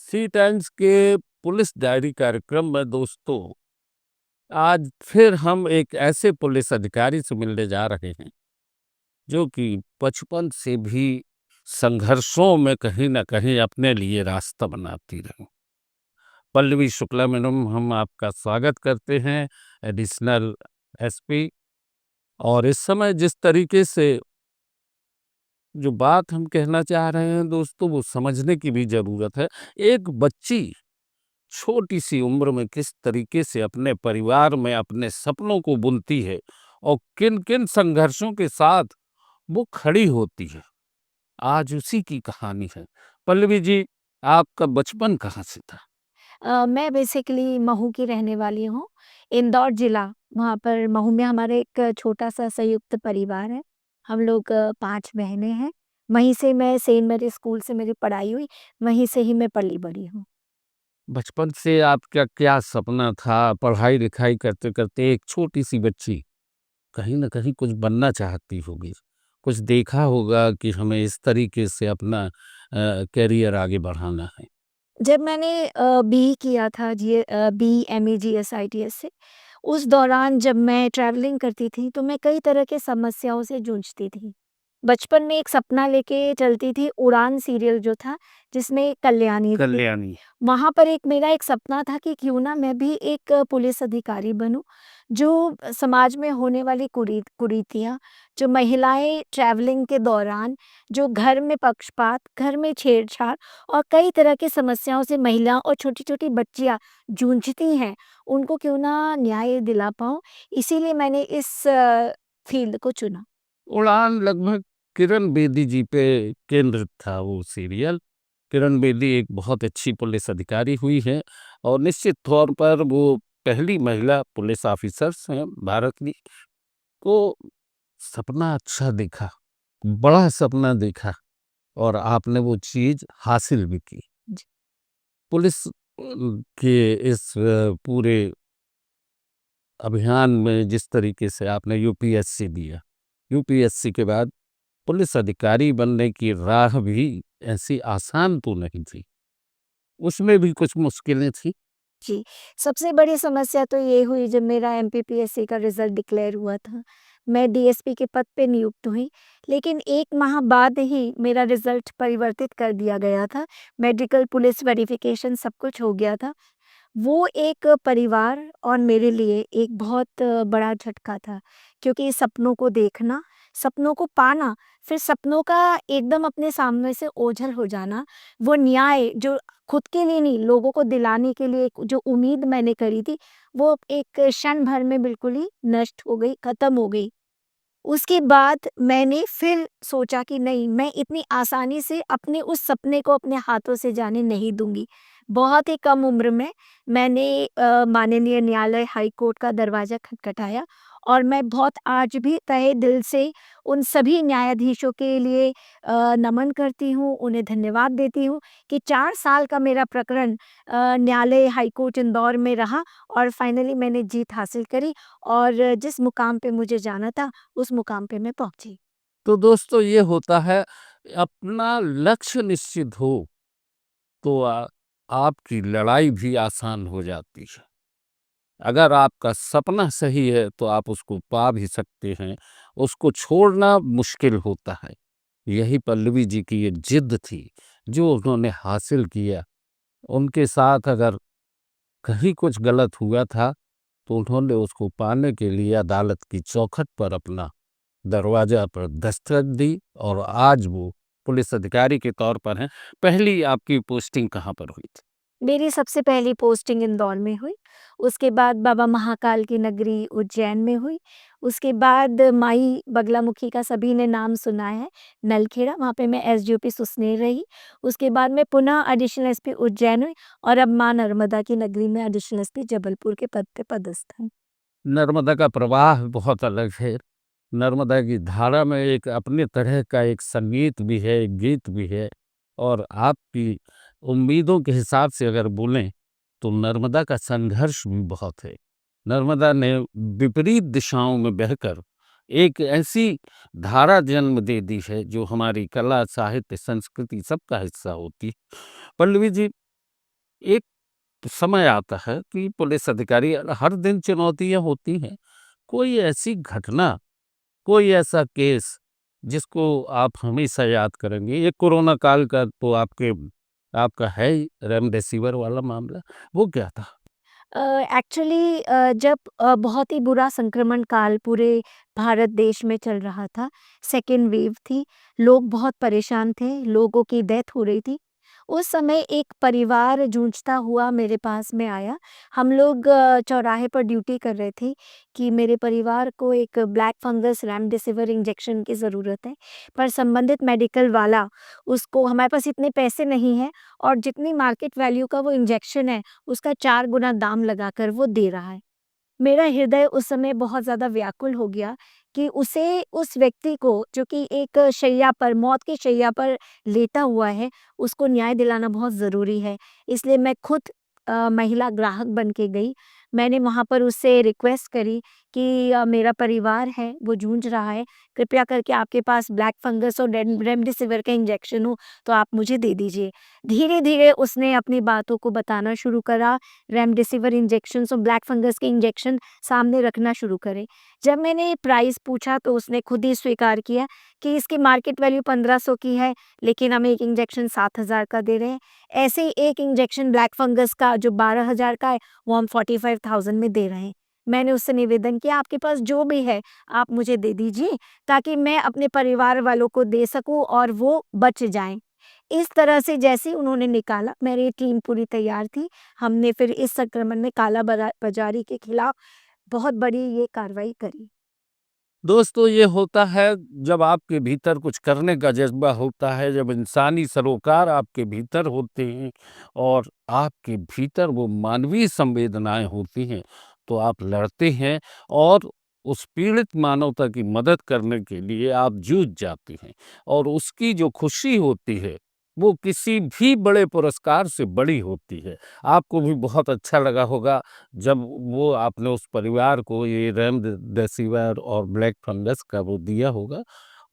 सी times के police diary कार्यक्रम में दोस्तों आज फिर हम एक ऐसे पुलिस अधिकारी से मिलने जा रहे हैं जो कि बचपन से भी संघर्षों में कहीं ना कहीं अपने लिए रास्ता बनाती रही। पल्लवी शुक्ला मैडम, हम आपका स्वागत करते हैं एडिशनल एसपी। और इस समय जिस तरीके से जो बात हम कहना चाह रहे हैं दोस्तों, वो समझने की भी जरूरत है। एक बच्ची छोटी सी उम्र में किस तरीके से अपने परिवार में अपने सपनों को बुनती है और किन किन संघर्षों के साथ वो खड़ी होती है, आज उसी की कहानी है। पल्लवी जी, आपका बचपन कहाँ से था? मैं बेसिकली महू की रहने वाली हूँ, इंदौर जिला। वहाँ पर महू में हमारे एक छोटा-सा संयुक्त परिवार है। हम लोग 5 बहनें हैं। वहीं से मैं सेंट मैरी स्कूल से मेरी पढ़ाई हुई, वहीं से ही मैं पली-बड़ी हूँ। बचपन से आपका क्या सपना था? पढ़ाई लिखाई करते करते एक छोटी सी बच्ची कहीं ना कहीं कुछ बनना चाहती होगी, कुछ देखा होगा कि हमें इस तरीके से अपना कैरियर आगे बढ़ाना है। जब मैंने बीई किया था बीई, एमए, जीएस, से, उस दौरान जब मैं ट्रैवलिंग करती थी, तो मैं कई तरह के समस्याओं से जूझती थी। बचपन में एक सपना लेके चलती थी, उड़ान सीरियल जो था, जिसमें कल्याणी थी। कल्याणी। वहाँ पर एक सपना था कि क्यों ना मैं भी एक पुलिस अधिकारी बनूँ, जो समाज में होने वाली कुरीतियाँ, जो महिलाएँ ट्रैवलिंग के दौरान, जो घर में पक्षपात, घर में छेड़छाड़ और कई तरह की समस्याओं से महिला और छोटी-छोटी बच्चियाँ जूझती हैं, उनको क्यों ना न्याय दिला पाऊँ, इसीलिए मैंने इस फ़ील्ड को चुना। उड़ान लगभग किरण बेदी जी पे केंद्रित था वो सीरियल। किरण बेदी एक बहुत अच्छी पुलिस अधिकारी हुई है और निश्चित तौर पर वो पहली महिला पुलिस ऑफिसर्स हैं भारत की। तो सपना अच्छा देखा, बड़ा सपना देखा और आपने वो चीज हासिल भी की। जी। पुलिस के इस पूरे अभियान में जिस तरीके से आपने यूपीएससी दिया, यूपीएससी के बाद पुलिस अधिकारी बनने की राह भी ऐसी आसान तो नहीं थी, उसमें भी कुछ मुश्किलें थी। जी, सबसे बड़ी समस्या तो ये हुई जब मेरा एमपीपीएससी का रिज़ल्ट डिक्लेयर हुआ था। मैं डीएसपी के पद पे नियुक्त हुई, लेकिन 1 माह बाद ही मेरा रिज़ल्ट परिवर्तित कर दिया गया था। मेडिकल, पुलिस वेरिफ़िकेशन सब कुछ हो गया था। वो एक परिवार और मेरे लिए एक बहुत बड़ा झटका था, क्योंकि सपनों को देखना, सपनों को पाना, फिर सपनों का एकदम अपने सामने से ओझल हो जाना, वो न्याय जो खुद के लिए नहीं, लोगों को दिलाने के लिए एक जो उम्मीद मैंने करी थी, वो एक क्षण भर में बिल्कुल ही नष्ट हो गई, खत्म हो गई। उसके बाद मैंने फिर सोचा कि नहीं, मैं इतनी आसानी से अपने उस सपने को अपने हाथों से जाने नहीं दूँगी। बहुत ही कम उम्र में मैंने माननीय न्यायालय हाई कोर्ट का दरवाज़ा खटखटाया और मैं बहुत आज भी तहे दिल से उन सभी न्यायाधीशों के लिए नमन करती हूँ, उन्हें धन्यवाद देती हूँ कि 4 साल का मेरा प्रकरण न्यायालय हाई कोर्ट इंदौर में रहा और फाइनली मैंने जीत हासिल करी और जिस मुकाम पे मुझे जाना था, उस मुकाम पे मैं पहुँची। तो दोस्तों ये होता है, अपना लक्ष्य निश्चित हो तो आपकी लड़ाई भी आसान हो जाती है। अगर आपका सपना सही है तो आप उसको पा भी सकते हैं, उसको छोड़ना मुश्किल होता है। यही पल्लवी जी की ये जिद थी जो उन्होंने हासिल किया। उनके साथ अगर कहीं कुछ गलत हुआ था तो उन्होंने उसको पाने के लिए अदालत की चौखट पर अपना दरवाजा पर दस्तक दी और आज वो पुलिस अधिकारी के तौर पर हैं। पहली आपकी पोस्टिंग कहाँ पर हुई थी? मेरी सबसे पहली पोस्टिंग इंदौर में हुई, उसके बाद बाबा महाकाल की नगरी उज्जैन में हुई, उसके बाद माई बगलामुखी का सभी ने नाम सुना है, नलखेड़ा, वहाँ पे मैं एसडीओपी सुसनेर रही। उसके बाद मैं पुनः एडिशनल एसपी उज्जैन हुई और अब माँ नर्मदा की नगरी में एडिशनल एसपी जबलपुर के पद पे पदस्थ हूँ। नर्मदा का प्रवाह बहुत अलग है। नर्मदा की धारा में एक अपने तरह का एक संगीत भी है, एक गीत भी है और आपकी उम्मीदों के हिसाब से अगर बोलें तो नर्मदा का संघर्ष भी बहुत है। नर्मदा ने विपरीत दिशाओं में बहकर एक ऐसी धारा जन्म दे दी है जो हमारी कला, साहित्य, संस्कृति सबका हिस्सा होती है। पल्लवी जी, एक समय आता है कि पुलिस अधिकारी हर दिन चुनौतियाँ होती हैं। कोई ऐसी घटना, कोई ऐसा केस जिसको आप हमेशा याद करेंगे? ये कोरोना काल का तो आपका है ही रेमडेसिविर वाला मामला, वो क्या था? एक्चुअली जब बहुत ही बुरा संक्रमण काल पूरे भारत देश में चल रहा था, सेकेंड वेव थी, लोग बहुत परेशान थे, लोगों की डेथ हो रही थी। उस समय एक परिवार जूझता हुआ मेरे पास में आया। हम लोग चौराहे पर ड्यूटी कर रहे थे कि मेरे परिवार को एक ब्लैक फंगस रेमडेसिविर इंजेक्शन की ज़रूरत है, पर संबंधित मेडिकल वाला उसको हमारे पास इतने पैसे नहीं हैं और जितनी मार्केट वैल्यू का वो इंजेक्शन है, उसका 4 गुना दाम लगाकर वो दे रहा है। मेरा हृदय उस समय बहुत ज़्यादा व्याकुल हो गया कि उस व्यक्ति को जो कि एक शैय्या पर मौत की शैय्या पर लेटा हुआ है, उसको न्याय दिलाना बहुत ज़रूरी है। इसलिए मैं खुद महिला ग्राहक बन के गई। मैंने वहाँ पर उससे रिक्वेस्ट करी कि मेरा परिवार है, वो जूझ रहा है, कृपया करके आपके पास ब्लैक फंगस और रेमडेसिविर का इंजेक्शन हो, तो आप मुझे दे दीजिए। धीरे-धीरे उसने अपनी बातों को बताना शुरू करा, रेमडेसिविर इंजेक्शंस और ब्लैक फंगस के इंजेक्शन सामने रखना शुरू करे। जब मैंने प्राइस पूछा तो उसने खुद ही स्वीकार किया कि इसकी मार्केट वैल्यू 1500 की है, लेकिन हम एक इंजेक्शन 7000 का दे रहे हैं। ऐसे ही एक इंजेक्शन ब्लैक फंगस का जो 12000 का है, वो हम 45,000 में दे रहे हैं। मैंने उससे निवेदन किया, आपके पास जो भी है, आप मुझे दे दीजिए ताकि मैं अपने परिवार वालों को दे सकूँ और वो बच जाएँ। इस तरह से जैसे ही उन्होंने निकाला, मेरी टीम पूरी तैयार थी। हमने फिर इस संक्रमण में काला बाज़ारी के खिलाफ बहुत बड़ी ये कार्रवाई करी। दोस्तों, ये होता है जब आपके भीतर कुछ करने का जज़्बा होता है, जब इंसानी सरोकार आपके भीतर होते हैं और आपके भीतर वो मानवीय संवेदनाएँ होती हैं, तो आप लड़ते हैं और उस पीड़ित मानवता की मदद करने के लिए आप जूझ जाते हैं और उसकी जो खुशी होती है, वो किसी भी बड़े पुरस्कार से बड़ी होती है। आपको भी बहुत अच्छा लगा होगा जब वो आपने उस परिवार को ये रेमडेसिविर और ब्लैक फंगस का वो दिया होगा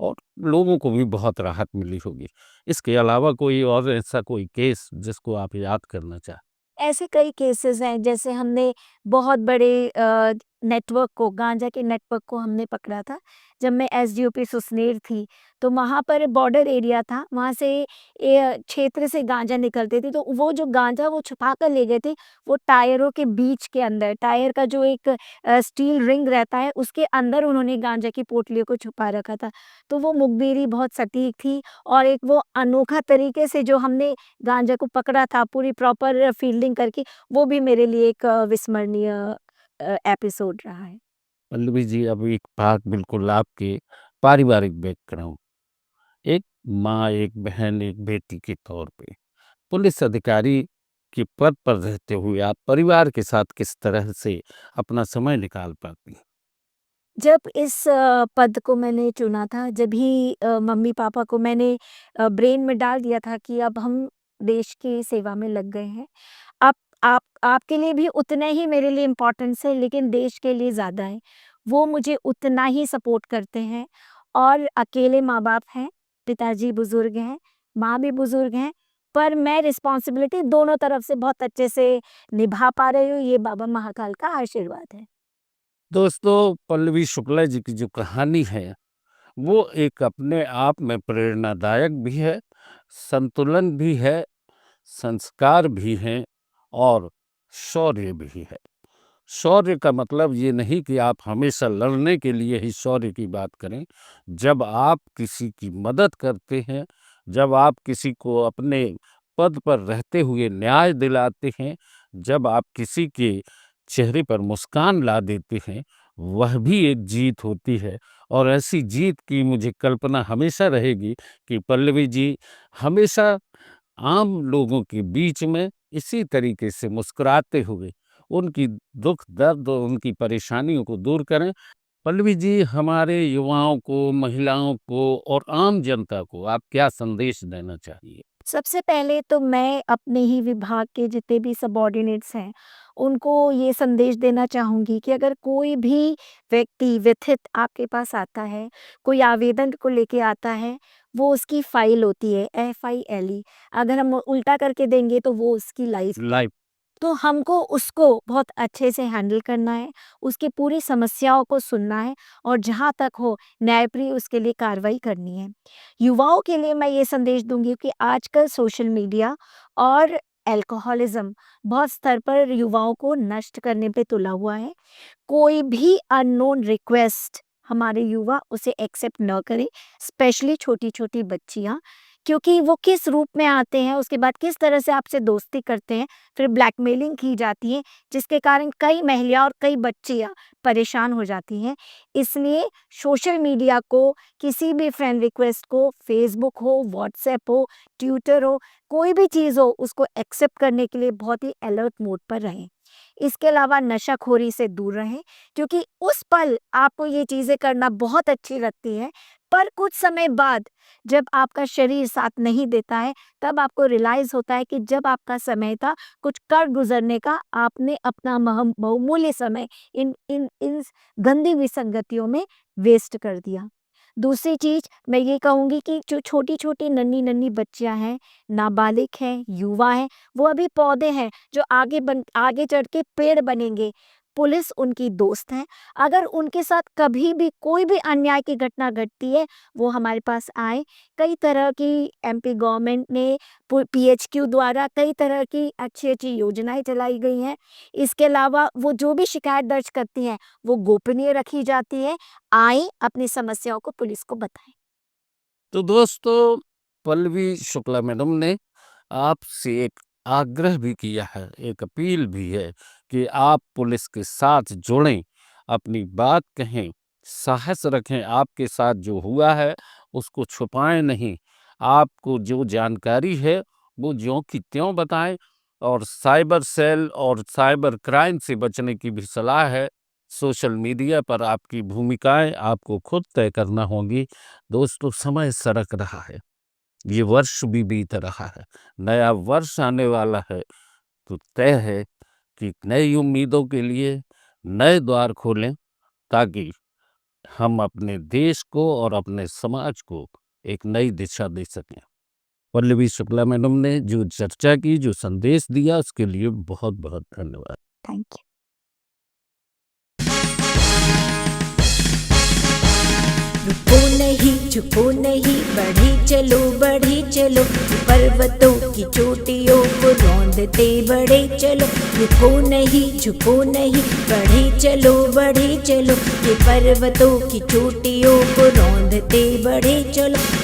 और लोगों को भी बहुत राहत मिली होगी। इसके अलावा कोई और ऐसा कोई केस जिसको आप याद करना चाहें? ऐसे कई केसेस हैं जैसे हमने बहुत बड़े नेटवर्क को गांजा के नेटवर्क को हमने पकड़ा था जब मैं एसडीओपी सुसनेर थी तो वहाँ पर बॉर्डर एरिया था वहाँ से क्षेत्र से गांजा निकलते थे तो वो जो गांजा वो छुपा कर ले गए थे वो टायरों के बीच के अंदर टायर का जो एक स्टील रिंग रहता है उसके अंदर उन्होंने गांजा की पोटलियों को छुपा रखा था तो वो मुखबिरी बहुत सटीक थी और एक वो अनोखा तरीके से जो हमने गांजा को पकड़ा था पूरी प्रॉपर फील्डिंग करके, वो भी मेरे लिए एक विस्मरणीय एपिसोड रहा है। पल्लवी जी, अब एक बात बिल्कुल आपके पारिवारिक बैकग्राउंड, एक माँ, एक बहन, एक बेटी के तौर पे, पुलिस अधिकारी के पद पर रहते हुए आप परिवार के साथ किस तरह से अपना समय निकाल पाती हैं? जब इस पद को मैंने चुना था, जब ही मम्मी-पापा को मैंने ब्रेन में डाल दिया था कि अब हम देश की सेवा में लग गए हैं। आप आपके लिए भी उतना ही मेरे लिए इम्पोर्टेंस है, लेकिन देश के लिए ज़्यादा है। वो मुझे उतना ही सपोर्ट करते हैं और अकेले माँ-बाप हैं, पिताजी बुज़ुर्ग हैं, माँ भी बुज़ुर्ग हैं, पर मैं रिस्पॉन्सिबिलिटी दोनों तरफ से बहुत अच्छे से निभा पा रही हूँ, ये बाबा महाकाल का आशीर्वाद है। दोस्तों, पल्लवी शुक्ला जी की जो कहानी है, वो एक अपने आप में प्रेरणादायक भी है, संतुलन भी है, संस्कार भी हैं और शौर्य भी है। शौर्य का मतलब ये नहीं कि आप हमेशा लड़ने के लिए ही शौर्य की बात करें। जब आप किसी की मदद करते हैं, जब आप किसी को अपने पद पर रहते हुए न्याय दिलाते हैं, जब आप किसी के चेहरे पर मुस्कान ला देते हैं, वह भी एक जीत होती है और ऐसी जीत की मुझे कल्पना हमेशा रहेगी कि पल्लवी जी हमेशा आम लोगों के बीच में इसी तरीके से मुस्कुराते हुए उनकी दुख दर्द और उनकी परेशानियों को दूर करें। पल्लवी जी, हमारे युवाओं को, महिलाओं को और आम जनता को आप क्या संदेश देना चाहिए? सबसे पहले तो मैं अपने ही विभाग के जितने भी सबॉर्डिनेट्स हैं, उनको ये संदेश देना चाहूँगी कि अगर कोई भी व्यक्ति व्यथित आपके पास आता है, कोई आवेदन को लेके आता है, वो उसकी फ़ाइल होती है, FILE। अगर हम उल्टा करके देंगे तो वो उसकी लाइफ़। लाइफ तो हमको उसको बहुत अच्छे से हैंडल करना है, उसकी पूरी समस्याओं को सुनना है और जहाँ तक हो न्यायप्रिय उसके लिए कार्रवाई करनी है। युवाओं के लिए मैं ये संदेश दूँगी कि आजकल सोशल मीडिया और अल्कोहलिज़्म बहुत स्तर पर युवाओं को नष्ट करने पे तुला हुआ है। कोई भी अननोन रिक्वेस्ट हमारे युवा उसे एक्सेप्ट न करें, स्पेशली छोटी-छोटी बच्चियाँ, क्योंकि वो किस रूप में आते हैं, उसके बाद किस तरह से आपसे दोस्ती करते हैं, फिर ब्लैकमेलिंग की जाती है, जिसके कारण कई महिला और कई बच्चियाँ परेशान हो जाती हैं। इसलिए सोशल मीडिया को, किसी भी फ्रेंड रिक्वेस्ट को, फेसबुक हो, व्हाट्सएप हो, ट्विटर हो, कोई भी चीज़ हो, उसको एक्सेप्ट करने के लिए बहुत ही अलर्ट मोड पर रहें। इसके अलावा नशाखोरी से दूर रहें, क्योंकि उस पल आपको ये चीज़ें करना बहुत अच्छी लगती हैं, पर कुछ समय बाद जब आपका शरीर साथ नहीं देता है, तब आपको रियलाइज़ होता है कि जब आपका समय था कुछ कर गुज़रने का, आपने अपना बहुमूल्य समय इन गंदी विसंगतियों में वेस्ट कर दिया। दूसरी चीज़ मैं ये कहूँगी कि जो छोटी-छोटी, नन्ही-नन्ही बच्चियाँ हैं, नाबालिग हैं, युवा हैं, वो अभी पौधे हैं जो आगे चढ़ के पेड़ बनेंगे। पुलिस उनकी दोस्त है। अगर उनके साथ कभी भी कोई भी अन्याय की घटना घटती है, वो हमारे पास आएँ। कई तरह की MP गवर्नमेंट ने PHQ द्वारा कई तरह की अच्छी-अच्छी योजनाएँ चलाई गई हैं। इसके अलावा वो जो भी शिकायत दर्ज करती हैं, वो गोपनीय रखी जाती है। आएँ, अपनी समस्याओं को पुलिस को बताएँ। तो दोस्तों, पल्लवी शुक्ला मैडम ने आपसे एक आग्रह भी किया है, एक अपील भी है कि आप पुलिस के साथ जुड़ें, अपनी बात कहें, साहस रखें, आपके साथ जो हुआ है उसको छुपाएं नहीं। आपको जो जानकारी है वो ज्यों की त्यों बताएं और साइबर सेल और साइबर क्राइम से बचने की भी सलाह है। सोशल मीडिया पर आपकी भूमिकाएं आपको खुद तय करना होंगी। दोस्तों, समय सरक रहा है, ये वर्ष भी बीत रहा है, नया वर्ष आने वाला है, तो तय है कि नई उम्मीदों के लिए नए द्वार खोलें, ताकि हम अपने देश को और अपने समाज को एक नई दिशा दे सकें। पल्लवी शुक्ला मैडम ने जो चर्चा की, जो संदेश दिया, उसके लिए बहुत बहुत धन्यवाद। Thank you. रुको नहीं, झुको नहीं, बढ़ी चलो, पर्वतों की चोटियों को रौंदते बढ़े चलो। रुको नहीं, झुको नहीं, बढ़ी चलो, ये पर्वतों की चोटियों को रौंदते बढ़े चलो।